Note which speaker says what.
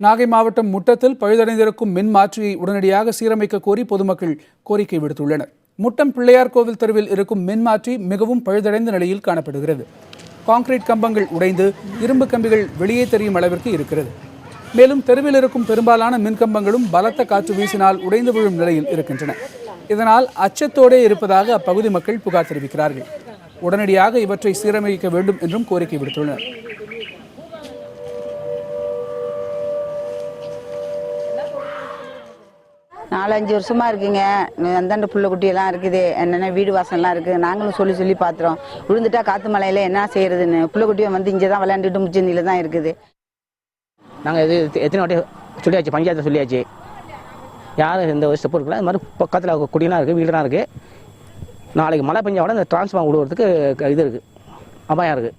Speaker 1: நாகை மாவட்டம் முட்டத்தில் பழுதடைந்திருக்கும் மின் மாற்றியை உடனடியாக சீரமைக்க கோரி பொதுமக்கள் கோரிக்கை விடுத்துள்ளனர். முட்டம் பிள்ளையார் கோவில் தெருவில் இருக்கும் மின் மாற்றி மிகவும் பழுதடைந்த நிலையில் காணப்படுகிறது. கான்கிரீட் கம்பங்கள் உடைந்து இரும்பு கம்பிகள் வெளியே தெரியும் அளவிற்கு இருக்கிறது. மேலும் தெருவில் இருக்கும் பெரும்பாலான மின்கம்பங்களும் பலத்த காற்று வீசினால் உடைந்து விழும் நிலையில் இருக்கின்றன. இதனால் அச்சத்தோடே இருப்பதாக அப்பகுதி மக்கள் புகார் தெரிவிக்கிறார்கள். உடனடியாக இவற்றை சீரமைக்க வேண்டும் என்றும் கோரிக்கை விடுத்துள்ளனர்.
Speaker 2: நாலஞ்சு வருஷமா இருக்குங்க. அந்தாண்ட புள்ள குட்டியெல்லாம் இருக்குது, என்னென்ன வீடு வாசல்லாம் இருக்குது. நாங்களும் சொல்லி பார்த்துறோம். விழுந்துட்டா காற்று மலையில் என்ன செய்யறதுன்னு புள்ள குட்டியும் வந்து இங்கே தான் விளையாண்டுட்டு முச்சந்தியில் தான் இருக்குது.
Speaker 3: நாங்கள் இது எத்தனை வாட்டி சொல்லியாச்சு, பஞ்சாயத்தை சொல்லியாச்சு. யாரும் எந்த ஒரு ஸ்டெப் இருக்குல்ல. இது மாதிரி பக்கத்தில் குடியெல்லாம் இருக்குது, வீடெல்லாம் இருக்குது. நாளைக்கு மழை பெஞ்சா கூட இந்த டிரான்ஸ்ஃபார்மர் விடுறதுக்கு இது இருக்குது, அபாயம் இருக்குது.